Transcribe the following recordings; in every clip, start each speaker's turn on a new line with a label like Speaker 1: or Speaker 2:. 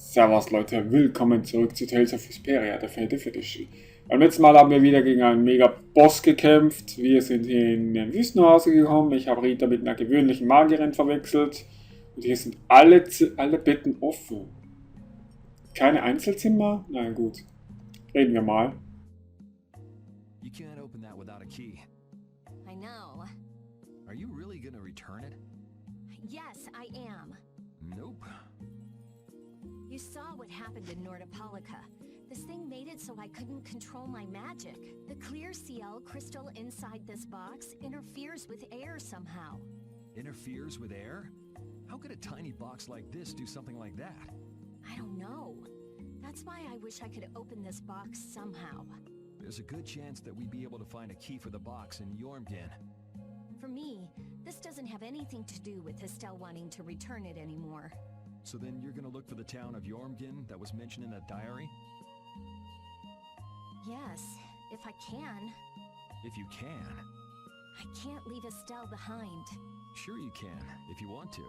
Speaker 1: Servus Leute, willkommen zurück zu Tales of Vesperia, der 4. Edition. Beim letzten Mal haben wir wieder gegen einen Mega-Boss gekämpft. Wir sind hier in den Wüstenoase gekommen. Ich habe Rita mit einer gewöhnlichen Magierin verwechselt. Und hier sind alle Betten offen. Keine Einzelzimmer? Na gut. Reden wir mal.
Speaker 2: You can't open that without a key.
Speaker 3: I know.
Speaker 2: Are you really gonna return it?
Speaker 3: Yes, I am.
Speaker 2: Nope.
Speaker 3: You saw what happened in Nordopolica. This thing made it so I couldn't control my magic. The clear CL crystal inside this box interferes with air somehow.
Speaker 2: Interferes with air? How could a tiny box like this do something like that?
Speaker 3: I don't know. That's why I wish I could open this box somehow.
Speaker 2: There's a good chance that we'd be able to find a key for the box in Jormungand.
Speaker 3: For me, this doesn't have anything to do with Estelle wanting to return it anymore.
Speaker 2: So then you're gonna look for the town of Jormungand that was mentioned in that diary?
Speaker 3: Yes, if I can.
Speaker 2: If you can.
Speaker 3: I can't leave Estelle behind.
Speaker 2: Sure you can, if you want to.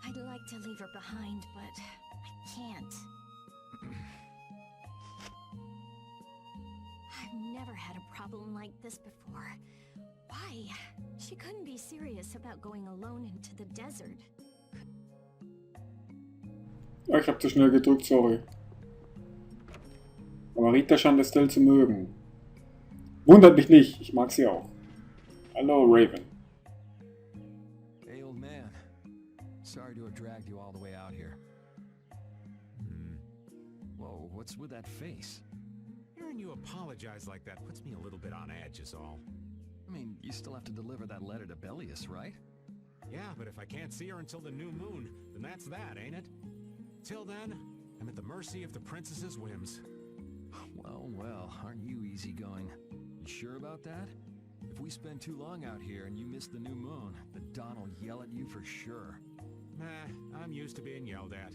Speaker 3: I'd like to leave her behind, but I can't. I've never had a problem like this before. Why? She couldn't be serious about going alone into the desert.
Speaker 1: Ja, ich habe zu schnell gedrückt, sorry. Aber Rita scheint Estelle zu mögen. Wundert mich nicht, ich mag sie auch. Hallo Raven.
Speaker 2: Hey old man. Sorry to have dragged you all the way out here. Whoa, what's with that face?
Speaker 4: Hearing you apologize like that puts me a little bit on edge is all.
Speaker 2: I mean, you still have to deliver that letter to Bellius, right?
Speaker 4: Yeah, but if I can't see her until the new moon, then that's that, ain't it? Till then, I'm at the mercy of the princess's whims.
Speaker 2: Well, well, aren't you easygoing? You sure about that? If we spend too long out here and you miss the new moon, then Don will yell at you for sure.
Speaker 4: Nah, I'm used to being yelled at.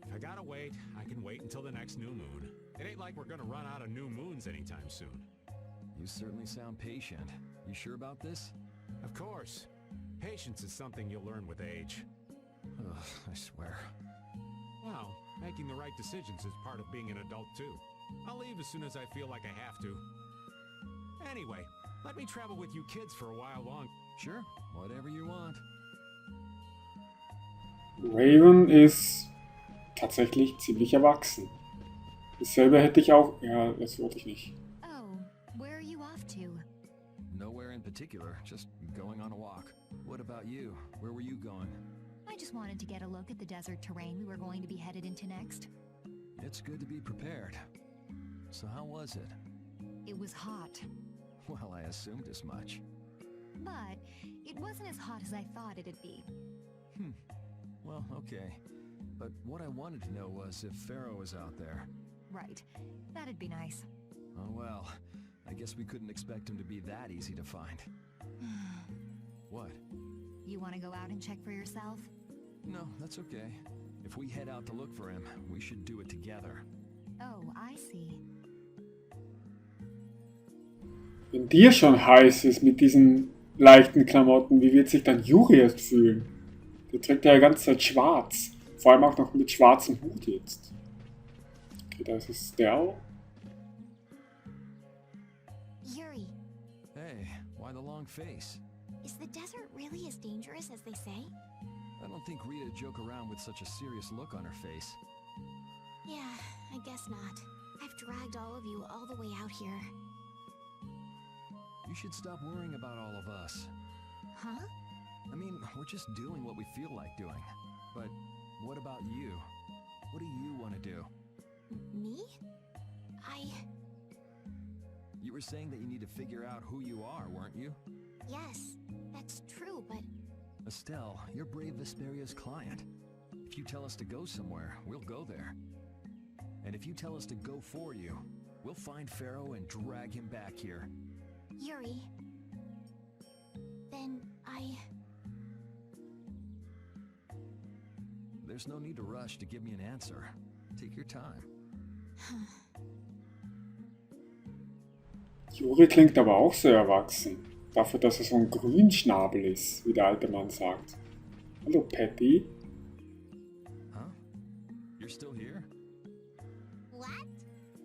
Speaker 4: If I gotta wait, I can wait until the next new moon. It ain't like we're gonna run out of new moons anytime soon.
Speaker 2: You certainly sound patient. You sure about this?
Speaker 4: Of course. Patience is something you'll learn with age.
Speaker 2: Ugh, I swear.
Speaker 4: Well, making the right decisions is part of being an adult too. I'll leave as soon as I feel like I have to. Anyway, let me travel with you kids for a while long.
Speaker 2: Sure, whatever you want.
Speaker 1: Raven ist tatsächlich ziemlich erwachsen. Dasselbe hätte ich auch... Ja, das wollte ich nicht.
Speaker 3: Oh, where are you off to?
Speaker 2: Nowhere in particular, just going on a walk. What about you? Where were you going?
Speaker 5: I just wanted to get a look at the desert terrain we were going to be headed into next.
Speaker 2: It's good to be prepared. So how was it?
Speaker 5: It was hot,
Speaker 2: Well, I assumed as much.
Speaker 5: but it wasn't as hot as I thought it'd be.
Speaker 2: Well, okay. But what I wanted to know was if Pharaoh was out there.
Speaker 5: Right. That'd be nice.
Speaker 2: Oh well, I guess we couldn't expect him to be that easy to find. What?
Speaker 5: You want to go out and check for yourself?
Speaker 2: No, that's okay. If we head out to look for him, we should do it together.
Speaker 5: Oh, I see.
Speaker 1: Wenn dir schon heiß ist mit diesen leichten Klamotten, wie wird sich dann Yuri erst fühlen? Der trägt ja die ganze Zeit schwarz. Vor allem auch noch mit schwarzem Hut jetzt. Okay, da ist Estelle.
Speaker 6: Yuri,
Speaker 2: Hey, why the long face?
Speaker 6: is the desert really as dangerous as they say?
Speaker 2: I don't think Rita joke around with such a serious look on her face.
Speaker 6: Yeah, I guess not. I've dragged all of you all the way out here.
Speaker 2: You should stop worrying about all of us.
Speaker 6: Huh?
Speaker 2: I mean, we're just doing what we feel like doing. But what about you? What do you want to do?
Speaker 6: Me?
Speaker 2: You were saying that you need to figure out who you are, weren't you?
Speaker 6: Yes, that's true, but
Speaker 2: Estelle, you're brave Vesperia's client. If you tell us to go somewhere, we'll go there. And if you tell us to go for you, we'll find Pharaoh and drag him back here.
Speaker 6: Yuri... Then
Speaker 2: There's no need to rush to give me an answer. Take your time.
Speaker 1: Yuri klingt aber auch sehr erwachsen. Dafür, dass er so ein Grünschnabel ist, wie der alte Mann sagt. Hallo Patty.
Speaker 2: Huh? You're still here?
Speaker 6: What?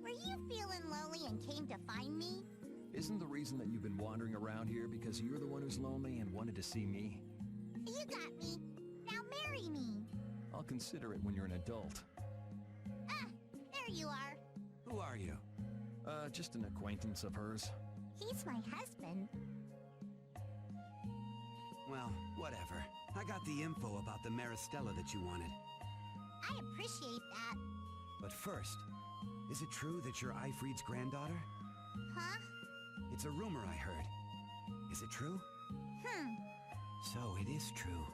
Speaker 6: Were you feeling lonely and came to find me?
Speaker 2: Isn't the reason that you've been wandering around here because you're the one who's lonely and wanted to see me?
Speaker 6: You got me. Now marry me.
Speaker 2: I'll consider it when you're an adult.
Speaker 6: Ah, there you are.
Speaker 2: Who are you? Just an acquaintance of hers.
Speaker 6: He's my husband.
Speaker 7: Well, whatever. I got the info about the Maristella that you wanted.
Speaker 6: I appreciate that.
Speaker 7: But first, is it true that you're Eifried's granddaughter?
Speaker 6: Huh?
Speaker 7: It's a rumor I heard. Is it true? So it is true.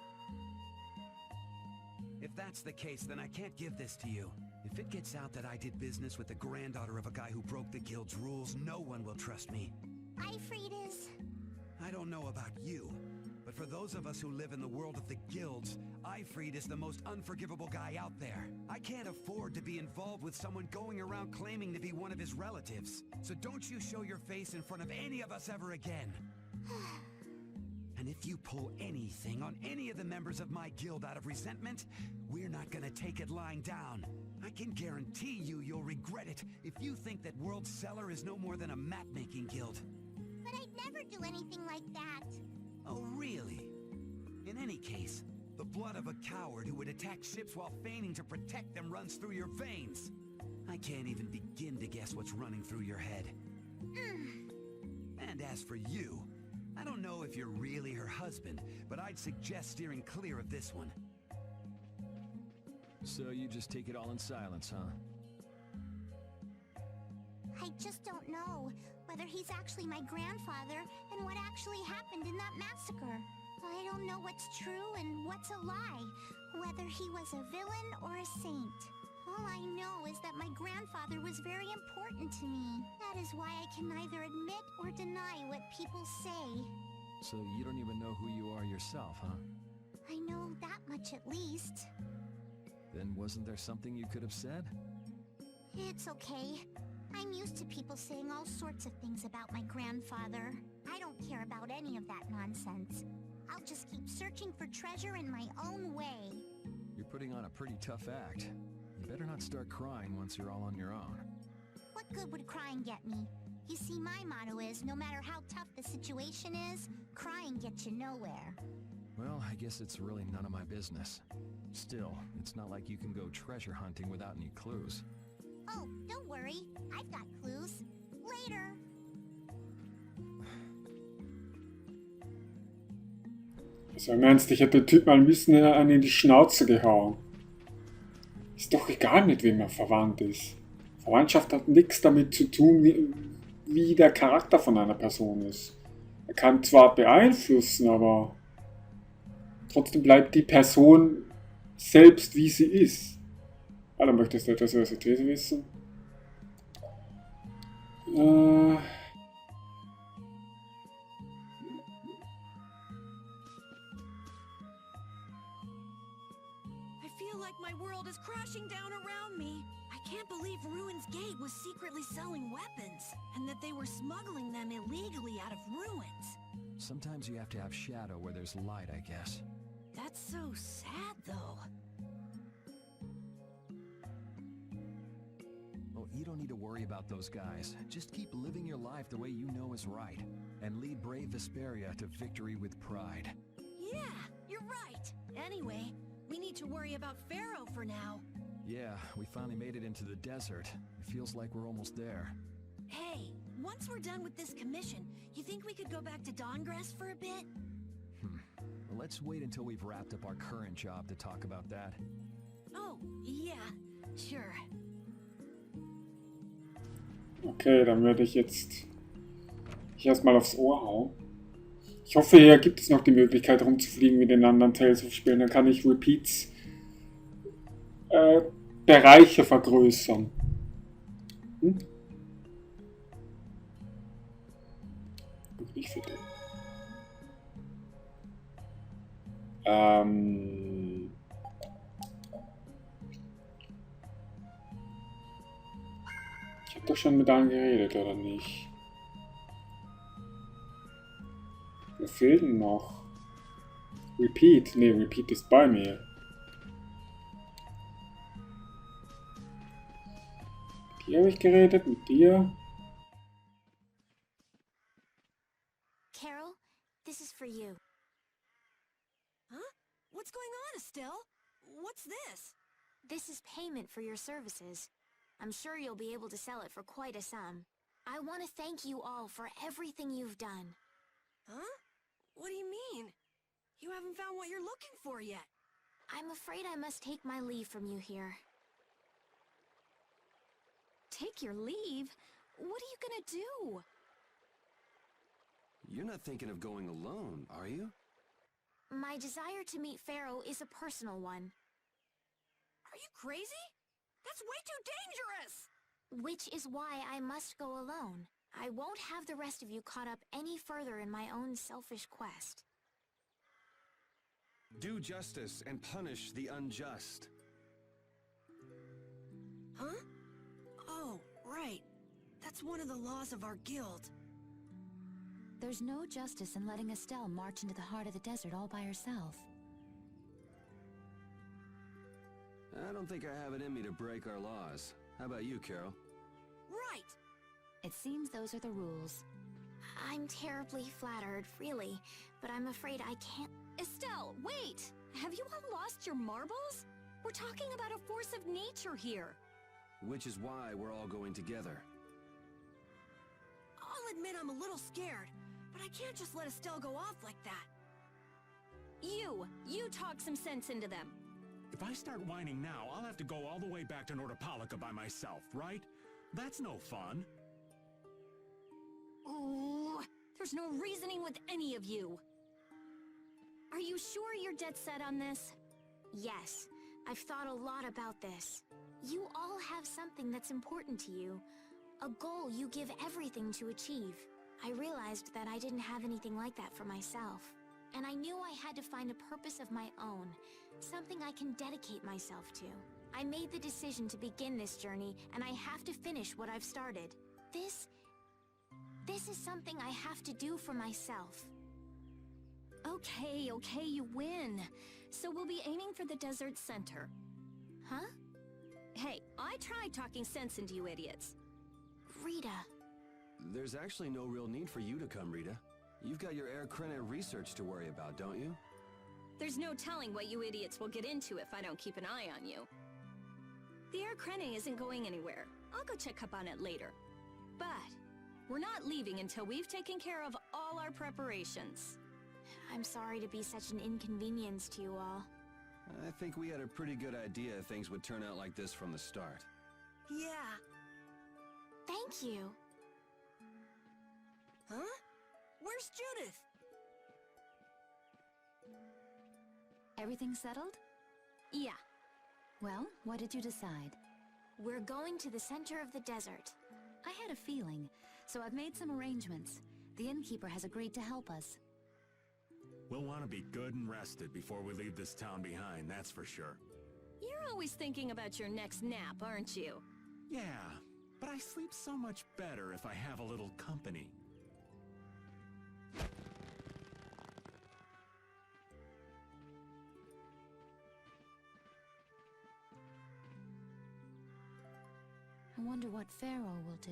Speaker 7: If that's the case, then I can't give this to you. If it gets out that I did business with the granddaughter of a guy who broke the guild's rules, no one will trust me.
Speaker 6: Eifried is...
Speaker 7: I don't know about you, but for those of us who live in the world of the guilds, Eifried is the most unforgivable guy out there. I can't afford to be involved with someone going around claiming to be one of his relatives. So don't you show your face in front of any of us ever again. And if you pull anything on any of the members of my guild out of resentment, we're not gonna take it lying down. I can guarantee you'll regret it if you think that World Cellar is no more than a map-making guild.
Speaker 6: But I'd never do anything like that.
Speaker 7: Oh, really? In any case, the blood of a coward who would attack ships while feigning to protect them runs through your veins. I can't even begin to guess what's running through your head. And as for you, I don't know if you're really her husband, but I'd suggest steering clear of this one.
Speaker 2: So you just take it all in silence, huh?
Speaker 6: I just don't know whether he's actually my grandfather and what actually happened in that massacre. I don't know what's true and what's a lie, whether he was a villain or a saint. All I know is that my grandfather was very important to me. That is why I can neither admit or deny what people say.
Speaker 2: So you don't even know who you are yourself, huh?
Speaker 6: I know that much at least.
Speaker 2: Then wasn't there something you could have said?
Speaker 6: It's okay. I'm used to people saying all sorts of things about my grandfather. I don't care about any of that nonsense. I'll just keep searching for treasure in my own way.
Speaker 2: You're putting on a pretty tough act. You better not start crying once you're all on your own.
Speaker 6: What good would crying get me? You see, my motto is, no matter how tough the situation is, crying gets you nowhere.
Speaker 2: Well, I guess it's really none of my business. Still, it's not like you can go treasure hunting without any clues.
Speaker 6: Oh, don't worry. I've got clues. Later.
Speaker 1: Also im Ernst, ich hätte den Typ mal ein bisschen an in die Schnauze gehauen. Ist doch egal, mit wem er verwandt ist. Verwandtschaft hat nichts damit zu tun, wie der Charakter von einer Person ist. Er kann zwar beeinflussen, aber trotzdem bleibt die Person selbst, wie sie ist. Ah, dann möchtest du etwas über die These wissen?
Speaker 8: I feel like my world is crashing down around me. I can't believe Ruin's Gate was secretly selling weapons, and that they were smuggling them illegally out of ruins.
Speaker 2: Sometimes you have to have shadow where there's light, I guess.
Speaker 8: That's so sad, though.
Speaker 2: Well, you don't need to worry about those guys. Just keep living your life the way you know is right. And lead brave Vesperia to victory with pride.
Speaker 8: Yeah, you're right. Anyway, we need to worry about Pharaoh for now.
Speaker 2: Yeah, we finally made it into the desert. It feels like we're almost there.
Speaker 8: Hey, once we're done with this commission, you think we could go back to Dawngrass for a bit?
Speaker 2: Well, let's wait until we've wrapped up our current job to talk about that.
Speaker 8: Oh, yeah, sure.
Speaker 1: Okay, dann werde ich jetzt hier erstmal aufs Ohr hauen. Ich hoffe, hier gibt es noch die Möglichkeit rumzufliegen wie den anderen Tales of Spielen. Dann kann ich Repeats Bereiche vergrößern. Gut, nicht für den. Ich habe doch schon mit allen geredet, oder nicht? Wer fehlt denn noch? Repeat? Ne, Repeat ist bei mir. Hier habe ich geredet, mit dir.
Speaker 3: Carol, this is for you.
Speaker 8: Huh? What's going on, Estelle? What's this?
Speaker 3: This is payment for your services. I'm sure you'll be able to sell it for quite a sum. I want to thank you all for everything you've done.
Speaker 8: Huh? What do you mean? You haven't found what you're looking for yet.
Speaker 3: I'm afraid I must take my leave from you here.
Speaker 8: Take your leave? What are you gonna do?
Speaker 7: You're not thinking of going alone, are you?
Speaker 3: My desire to meet Pharaoh is a personal one.
Speaker 8: Are you crazy? That's way too dangerous!
Speaker 3: Which is why I must go alone. I won't have the rest of you caught up any further in my own selfish quest.
Speaker 7: Do justice and punish the unjust.
Speaker 8: Huh? Oh, right. That's one of the laws of our guild.
Speaker 5: There's no justice in letting Estelle march into the heart of the desert all by herself.
Speaker 7: I don't think I have it in me to break our laws. How about you, Carol?
Speaker 8: Right!
Speaker 5: It seems those are the rules.
Speaker 3: I'm terribly flattered, really, but I'm afraid I can't.
Speaker 8: Estelle, wait! Have you all lost your marbles? We're talking about a force of nature here.
Speaker 7: Which is why we're all going together.
Speaker 8: I'll admit I'm a little scared, but I can't just let Estelle go off like that. You talk some sense into them.
Speaker 4: If I start whining now, I'll have to go all the way back to Nordopolica by myself, right? That's no fun.
Speaker 8: Ooh, there's no reasoning with any of you.
Speaker 3: Are you sure you're dead set on this? Yes, I've thought a lot about this. You all have something that's important to you. A goal you give everything to achieve. I realized that I didn't have anything like that for myself. And I knew I had to find a purpose of my own. Something I can dedicate myself to. I made the decision to begin this journey, and I have to finish what I've started. This is something I have to do for myself.
Speaker 8: Okay, you win. So we'll be aiming for the desert center.
Speaker 3: Huh?
Speaker 8: Hey, I tried talking sense into you idiots.
Speaker 3: Rita.
Speaker 7: There's actually no real need for you to come, Rita. You've got your Air Krena research to worry about, don't you?
Speaker 8: There's no telling what you idiots will get into if I don't keep an eye on you. The Air Krena isn't going anywhere. I'll go check up on it later. But we're not leaving until we've taken care of all our preparations.
Speaker 3: I'm sorry to be such an inconvenience to you all.
Speaker 7: I think we had a pretty good idea things would turn out like this from the start.
Speaker 8: Yeah.
Speaker 3: Thank you.
Speaker 8: Huh? Where's Judith?
Speaker 5: Everything settled?
Speaker 8: Yeah.
Speaker 5: Well, what did you decide?
Speaker 3: We're going to the center of the desert.
Speaker 5: I had a feeling, so I've made some arrangements. The innkeeper has agreed to help us.
Speaker 4: We'll want to be good and rested before we leave this town behind, that's for sure.
Speaker 8: You're always thinking about your next nap, aren't you?
Speaker 4: Yeah, but I sleep so much better if I have a little company.
Speaker 5: I wonder what Pharaoh will do.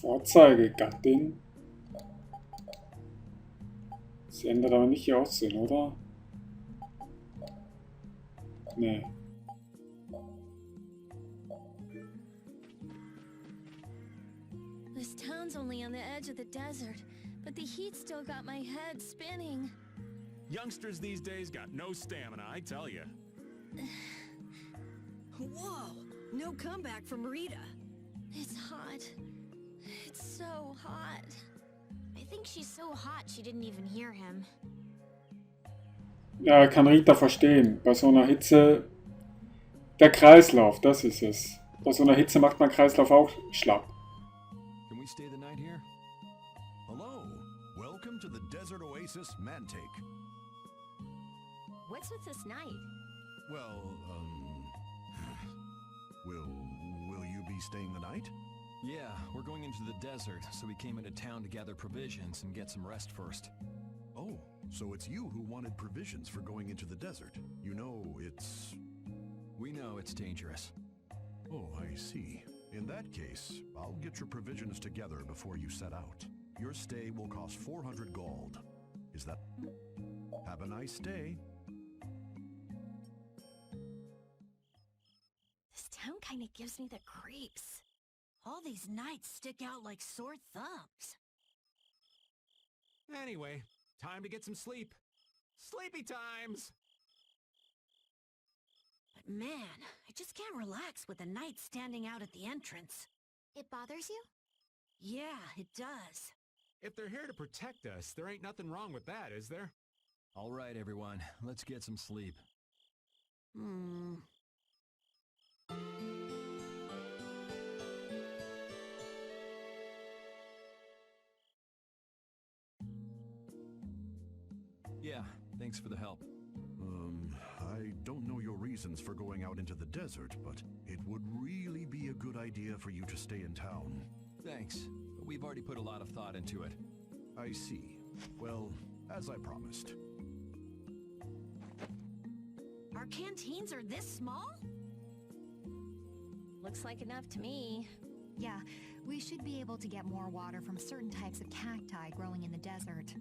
Speaker 1: Vorzeigegattin. Sie ändert aber nicht ihr Aussehen, oder? Nee.
Speaker 8: This town's only on the edge of the desert, but the heat still got my head spinning.
Speaker 4: Youngsters these days got no stamina, I tell you.
Speaker 8: Whoa! No comeback from Rita.
Speaker 3: It's hot. It's so hot. I think she's so hot she didn't even hear him.
Speaker 1: Ja, kann Rita verstehen. Bei so einer Hitze... Der Kreislauf, das ist es. Bei so einer Hitze macht mein Kreislauf auch schlapp.
Speaker 2: Can we stay the night here?
Speaker 9: Hello. Welcome to the desert oasis Mantake.
Speaker 3: What's with this night?
Speaker 9: Well, will you be staying the night?
Speaker 2: Yeah, we're going into the desert, so we came into town to gather provisions and get some rest first.
Speaker 9: Oh, so it's you who wanted provisions for going into the desert. You know, it's...
Speaker 2: We know it's dangerous.
Speaker 9: Oh, I see. In that case, I'll get your provisions together before you set out. Your stay will cost 400 gold. Is that... Have a nice day.
Speaker 3: This town kind of gives me the creeps.
Speaker 10: All these nights stick out like sore thumbs.
Speaker 4: Anyway, time to get some sleep. Sleepy times!
Speaker 10: But man, I just can't relax with the night standing out at the entrance.
Speaker 3: It bothers you?
Speaker 10: Yeah, it does.
Speaker 4: If they're here to protect us, there ain't nothing wrong with that, is there?
Speaker 2: All right, everyone. Let's get some sleep. Yeah, thanks for the help.
Speaker 9: I don't know your reasons for going out into the desert, but it would really be a good idea for you to stay in town.
Speaker 2: Thanks, but we've already put a lot of thought into it.
Speaker 9: I see. Well, as I promised.
Speaker 10: Our canteens are this small?
Speaker 3: Looks like enough to me.
Speaker 5: Yeah, we should be able to get more water from certain types of cacti growing in the desert.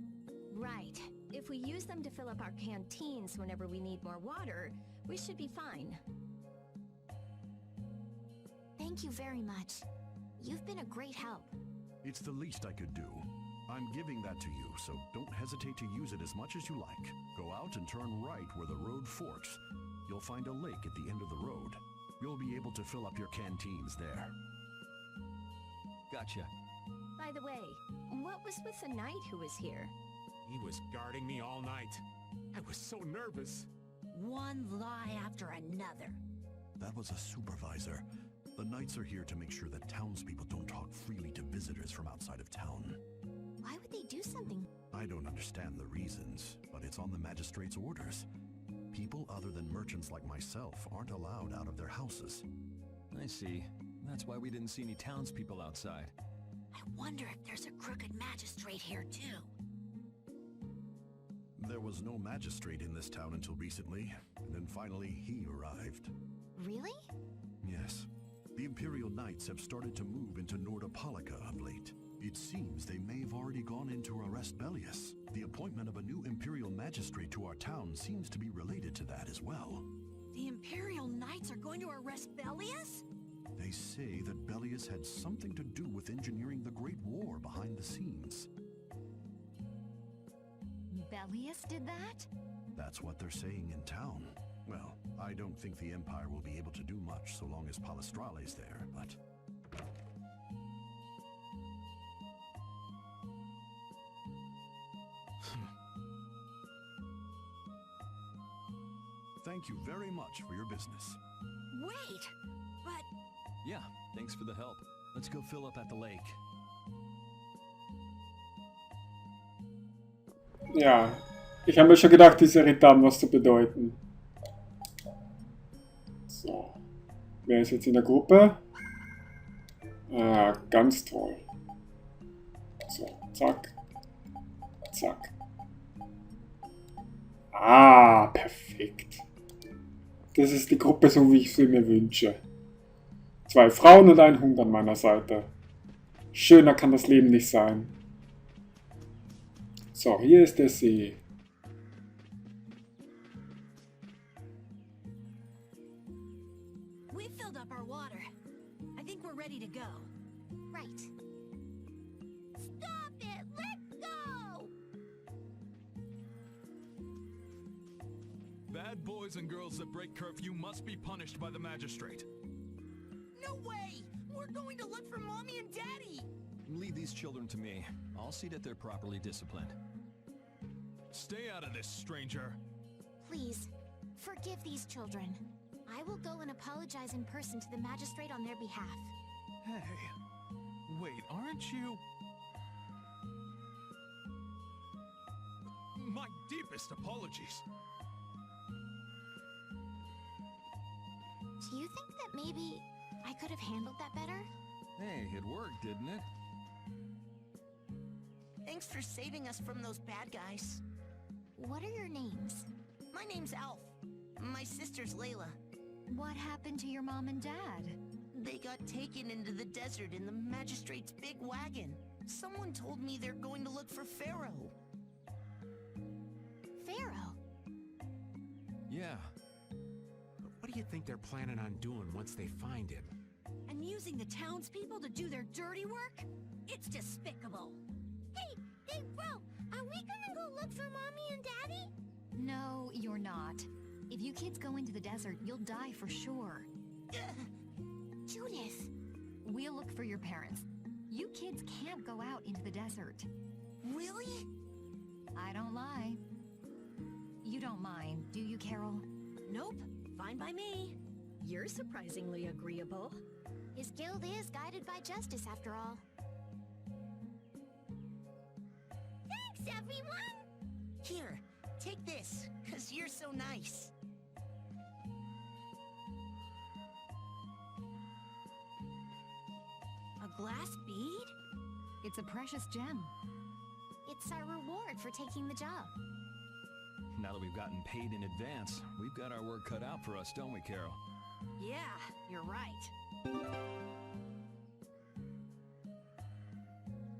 Speaker 3: Right. If we use them to fill up our canteens whenever we need more water, we should be fine.
Speaker 6: Thank you very much. You've been a great help.
Speaker 9: It's the least I could do. I'm giving that to you, so don't hesitate to use it as much as you like. Go out and turn right where the road forks. You'll find a lake at the end of the road. You'll be able to fill up your canteens there.
Speaker 2: Gotcha.
Speaker 3: By the way, what was with the knight who was here?
Speaker 4: He was guarding me all night. I was so nervous.
Speaker 10: One lie after another.
Speaker 9: That was a supervisor. The knights are here to make sure that townspeople don't talk freely to visitors from outside of town.
Speaker 6: Why would they do something?
Speaker 9: I don't understand the reasons, but it's on the magistrate's orders. People other than merchants like myself aren't allowed out of their houses.
Speaker 2: I see. That's why we didn't see any townspeople outside.
Speaker 10: I wonder if there's a crooked magistrate here too.
Speaker 9: There was no magistrate in this town until recently, and then finally he arrived.
Speaker 6: Really?
Speaker 9: Yes. The Imperial Knights have started to move into Nordopolica of late. It seems they may have already gone in to arrest Bellius. The appointment of a new Imperial Magistrate to our town seems to be related to that as well.
Speaker 10: The Imperial Knights are going to arrest Bellius?
Speaker 9: They say that Bellius had something to do with engineering the Great War behind the scenes.
Speaker 5: Bellius did that?
Speaker 9: That's what they're saying in town. Well, I don't think the Empire will be able to do much so long as Palestrale's there, but... Thank you very much for your business.
Speaker 10: Wait, but...
Speaker 2: Yeah, thanks for the help. Let's go fill up at the lake.
Speaker 1: Ja, ich habe mir schon gedacht, diese Ritter haben was zu bedeuten. So. Wer ist jetzt in der Gruppe? Ah, ganz toll. So, zack. Zack. Ah, perfekt. Das ist die Gruppe, so wie ich sie mir wünsche. 2 Frauen und ein Hund an meiner Seite. Schöner kann das Leben nicht sein. So, hier ist der See.
Speaker 10: we filled up our water. I think we're ready to go.
Speaker 6: Right. Stop it! Let go!
Speaker 11: Bad boys and girls that break curfew must be punished by the magistrate.
Speaker 10: No way! We're going to look for Mommy and Daddy!
Speaker 2: Leave these children to me. I'll see that they're properly disciplined.
Speaker 11: Stay out of this, stranger.
Speaker 6: Please, forgive these children. I will go and apologize in person to the magistrate on their behalf.
Speaker 11: Hey, wait, aren't you? My deepest apologies.
Speaker 6: Do you think that maybe I could have handled that better?
Speaker 2: Hey, it worked, didn't it?
Speaker 10: Thanks for saving us from those bad guys.
Speaker 3: What are your names?
Speaker 10: My name's Alf. My sister's Layla.
Speaker 5: What happened to your mom and dad?
Speaker 10: They got taken into the desert in the magistrate's big wagon. Someone told me they're going to look for Pharaoh.
Speaker 3: Pharaoh?
Speaker 4: Yeah. But what do you think they're planning on doing once they find him?
Speaker 10: And using the townspeople to do their dirty work? It's despicable.
Speaker 6: Hey, bro, are we gonna go look for Mommy and Daddy?
Speaker 5: No, you're not. If you kids go into the desert, you'll die for sure.
Speaker 6: Judith.
Speaker 5: We'll look for your parents. You kids can't go out into the desert.
Speaker 10: Really?
Speaker 5: I don't lie. You don't mind, do you, Carol?
Speaker 10: Nope. Fine by me.
Speaker 8: You're surprisingly agreeable.
Speaker 3: His guild is guided by justice, after all.
Speaker 6: Thanks, everyone!
Speaker 10: Here, take this, 'cause you're so nice. A glass bead?
Speaker 5: It's a precious gem.
Speaker 3: It's our reward for taking the job.
Speaker 2: Now that we've gotten paid in advance, we've got our work cut out for us, don't we, Carol?
Speaker 10: Yeah, you're right.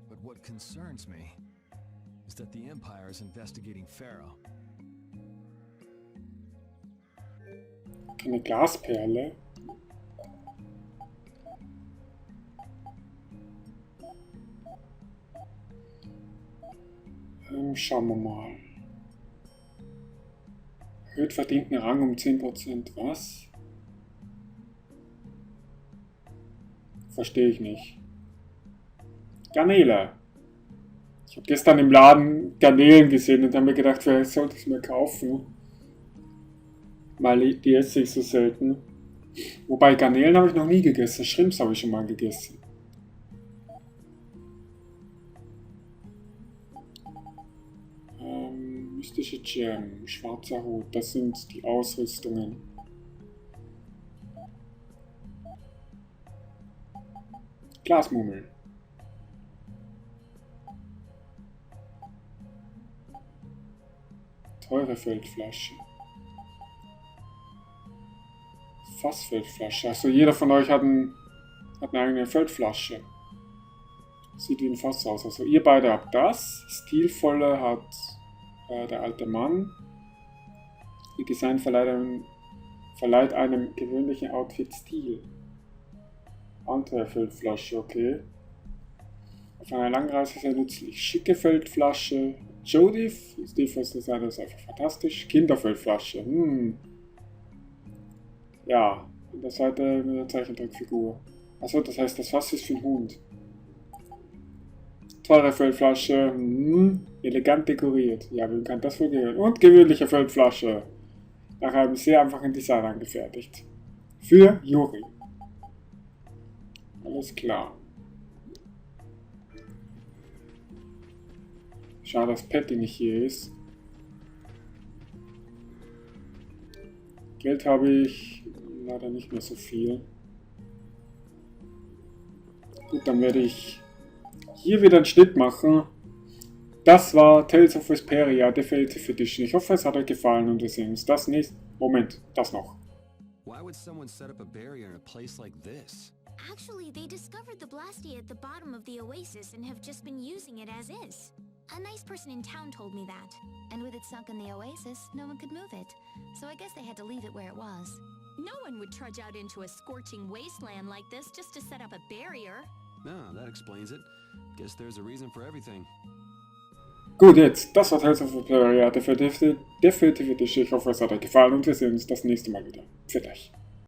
Speaker 2: But what concerns me is that the Empire is investigating Pharaoh.
Speaker 1: Eine Glasperle. Schauen wir mal. Erhöht verdienten Rang um 10%. Was? Verstehe ich nicht. Garnele. Ich habe gestern im Laden Garnelen gesehen und habe mir gedacht, vielleicht sollte ich es mir kaufen. Weil die esse ich so selten. Wobei Garnelen habe ich noch nie gegessen. Shrimps habe ich schon mal gegessen. Mystische Gem, schwarzer Hut, das sind die Ausrüstungen. Glasmummel. Teure Feldflasche. Fassfeldflasche. Also jeder von euch hat eine eigene Feldflasche. Sieht wie ein Fass aus. Also ihr beide habt das. Stilvolle hat der alte Mann. Ihr Design verleiht einem gewöhnlichen Outfit Stil. Andere Feldflasche, okay. Auf einer Langreise sehr nützlich. Schicke Feldflasche. Judith, Stilvolles Design ist einfach fantastisch. Kinderfeldflasche. Ja, an der Seite mit der Zeichentrickfigur. Achso, das heißt, das Fass ist für den Hund. Teure Feldflasche, elegant dekoriert. Ja, wem kann das wohl gehören? Und gewöhnliche Feldflasche. Nach einem sehr einfachen Design angefertigt. Für Juri. Alles klar. Schade, dass Patty nicht hier ist. Geld habe ich leider nicht mehr so viel. Gut, dann werde ich hier wieder einen Schnitt machen. Das war Tales of Vesperia, Definitive Edition. Ich hoffe, es hat euch gefallen und wir sehen uns das nächste. Moment, das noch.
Speaker 2: Why would someone set up a barrier in a place like this?
Speaker 6: Actually, they discovered the blasty at the bottom of the oasis and have just been using it as is. A nice person in town told me that.
Speaker 5: And with it sunk in the oasis, no one could move it. So I guess they had to leave it where it was.
Speaker 8: No one would trudge out into a scorching wasteland like this just to set up a barrier.
Speaker 2: No, that explains it. Guess there's a reason for everything.
Speaker 1: Gut, jetzt, das war Tales of Vesperia, Definitive Edition. Ich hoffe, es hat euch gefallen und wir sehen uns das nächste Mal wieder. Für euch.